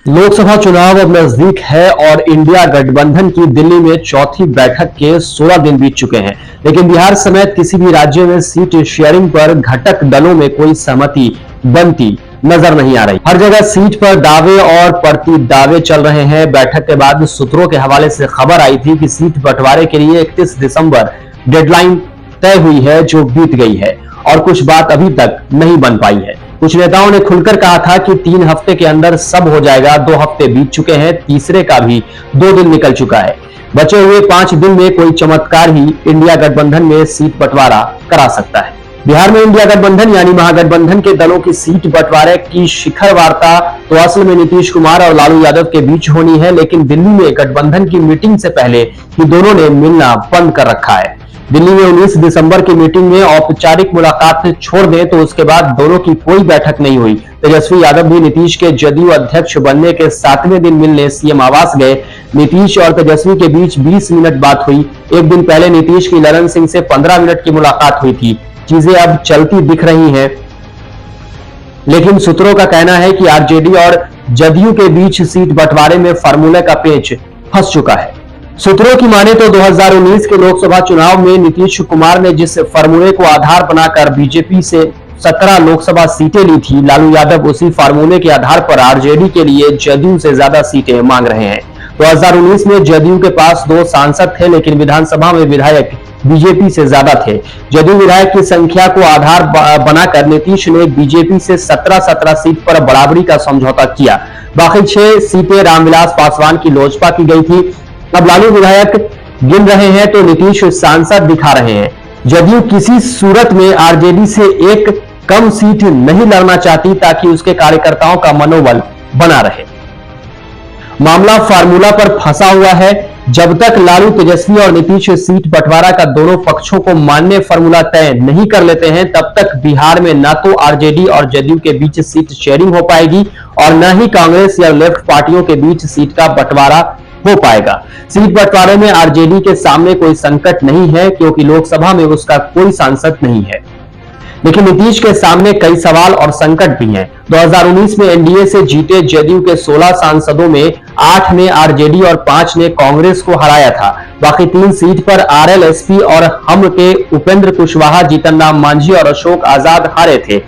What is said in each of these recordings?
लोकसभा चुनाव अब नजदीक है और इंडिया गठबंधन की दिल्ली में चौथी बैठक के 16 दिन बीत चुके हैं, लेकिन बिहार समेत किसी भी राज्य में सीट शेयरिंग पर घटक दलों में कोई सहमति बनती नजर नहीं आ रही। हर जगह सीट पर दावे और प्रति दावे चल रहे हैं। बैठक के बाद सूत्रों के हवाले से खबर आई थी कि सीट बंटवारे के लिए 31 दिसंबर डेडलाइन तय हुई है, जो बीत गई है और कुछ बात अभी तक नहीं बन पाई है। कुछ नेताओं ने खुलकर कहा था कि 3 हफ्ते के अंदर सब हो जाएगा। 2 हफ्ते बीत चुके हैं, तीसरे का भी 2 दिन निकल चुका है। बचे हुए 5 दिन में कोई चमत्कार ही इंडिया गठबंधन में सीट बंटवारा करा सकता है। बिहार में इंडिया गठबंधन यानी महागठबंधन के दलों की सीट बंटवारे की शिखर वार्ता तो असल में नीतीश कुमार और लालू यादव के बीच होनी है, लेकिन दिल्ली में गठबंधन की मीटिंग से पहले ही दोनों ने मिलना बंद कर रखा है। दिल्ली में 19 दिसंबर की मीटिंग में औपचारिक मुलाकात छोड़ दें तो उसके बाद दोनों की कोई बैठक नहीं हुई। तेजस्वी यादव भी नीतीश के जदयू अध्यक्ष बनने के 7वें दिन मिलने सीएम आवास गए। नीतीश और तेजस्वी के बीच 20 मिनट बात हुई। एक दिन पहले नीतीश की ललन सिंह से 15 मिनट की मुलाकात हुई थी। चीजें अब चलती दिख रही हैं, लेकिन सूत्रों का कहना है कि आरजेडी और जदयू के बीच सीट बंटवारे में फार्मूले का पेच फंस चुका है। सूत्रों की माने तो 2019 के लोकसभा चुनाव में नीतीश कुमार ने जिस फार्मूले को आधार बनाकर बीजेपी से 17 लोकसभा सीटें ली थी, लालू यादव उसी फार्मूले के आधार पर आरजेडी के लिए जदयू से ज्यादा सीटें मांग रहे हैं। 2019 में जदयू के पास 2 सांसद थे, लेकिन विधानसभा में विधायक बीजेपी से ज्यादा थे। जदयू विधायक की संख्या को आधार बनाकर नीतीश ने बीजेपी से 17 सीट पर बराबरी का समझौता किया। बाकी 6 सीटें रामविलास पासवान की लोजपा की गई थी। अब लालू विधायक गिन रहे हैं तो नीतीश सांसद दिखा रहे हैं। जदयू किसी सूरत में आरजेडी से एक कम सीट नहीं लड़ना चाहती ताकि उसके कार्यकर्ताओं का मनोबल बना रहे। मामला फार्मूला पर फंसा हुआ है। जब तक लालू, तेजस्वी और नीतीश सीट बंटवारा का दोनों पक्षों को मान्य फार्मूला तय नहीं कर लेते हैं, तब तक बिहार में न तो आरजेडी और जदयू के बीच सीट शेयरिंग हो पाएगी और न ही कांग्रेस या लेफ्ट पार्टियों के बीच सीट का बंटवारा हो पाएगा। सीट बंटवारे में आरजेडी के सामने कोई संकट नहीं है, क्योंकि लोकसभा में उसका कोई सांसद नहीं है, लेकिन नीतीश के सामने कई सवाल और संकट भी हैं। 2019 में एनडीए से जीते जदयू के 16 सांसदों में 8 ने आरजेडी और 5 ने कांग्रेस को हराया था। बाकी 3 सीट पर आरएलएसपी और हम के उपेंद्र कुशवाहा, जीतन राम मांझी और अशोक आजाद हारे थे।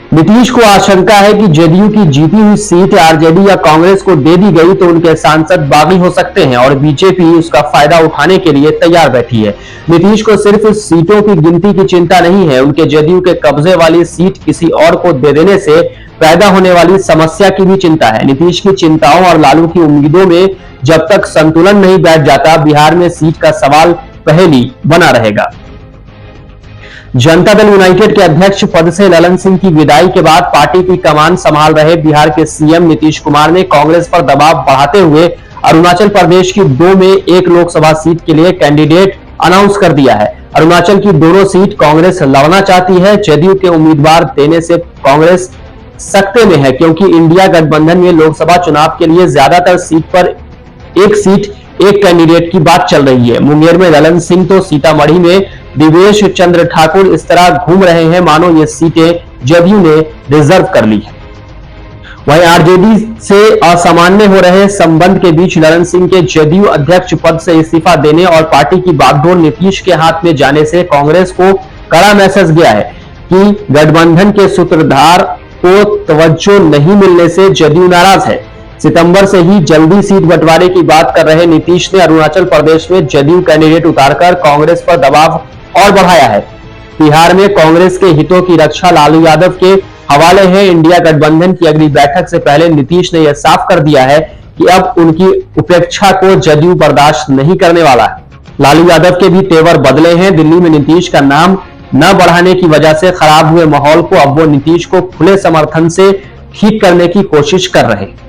नीतीश को आशंका है कि जदयू की जीती हुई सीट आरजेडी या कांग्रेस को दे दी गई तो उनके सांसद बागी हो सकते हैं और बीजेपी उसका फायदा उठाने के लिए तैयार बैठी है। नीतीश को सिर्फ सीटों की गिनती की चिंता नहीं है, उनके जदयू के कब्जे वाली सीट किसी और को दे देने से पैदा होने वाली समस्या की भी चिंता है। नीतीश की चिंताओं और लालू की उम्मीदों में जब तक संतुलन नहीं बैठ जाता, बिहार में सीट का सवाल पहेली बना रहेगा। जनता दल यूनाइटेड के अध्यक्ष पद से ललन सिंह की विदाई के बाद पार्टी की कमान संभाल रहे बिहार के सीएम नीतीश कुमार ने कांग्रेस पर दबाव बढ़ाते हुए अरुणाचल प्रदेश की 2 में 1 लोकसभा सीट के लिए कैंडिडेट अनाउंस कर दिया है। अरुणाचल की दोनों सीट कांग्रेस लड़ना चाहती है। जदयू के उम्मीदवार देने से कांग्रेस सकते में है, क्योंकि इंडिया गठबंधन में लोकसभा चुनाव के लिए ज्यादातर सीट पर 1 सीट 1 कैंडिडेट की बात चल रही है। मुंगेर में ललन सिंह तो सीतामढ़ी में दिवेश चंद्र ठाकुर इस तरह घूम रहे हैं मानो ये सीटें जदयू ने रिजर्व कर ली है। वहीं आरजेडी से असामान्य हो रहे संबंध के बीच ललन सिंह के जदयू अध्यक्ष पद से इस्तीफा देने और पार्टी की बागडोर नीतीश के हाथ में जाने से कांग्रेस को कड़ा मैसेज गया है कि गठबंधन के सूत्रधार को तवज्जो नहीं मिलने से जदयू नाराज है। सितंबर से ही जल्दी सीट बंटवारे की बात कर रहे नीतीश ने अरुणाचल प्रदेश में जदयू कैंडिडेट उतारकर कांग्रेस पर दबाव और बढ़ाया है। बिहार में कांग्रेस के हितों की रक्षा लालू यादव के हवाले है। इंडिया गठबंधन की अगली बैठक से पहले नीतीश ने यह साफ कर दिया है कि अब उनकी उपेक्षा को जदयू बर्दाश्त नहीं करने वाला है। लालू यादव के भी तेवर बदले हैं। दिल्ली में नीतीश का नाम न बढ़ाने की वजह से खराब हुए माहौल को अब वो नीतीश को खुले समर्थन से ठीक करने की कोशिश कर रहे हैं।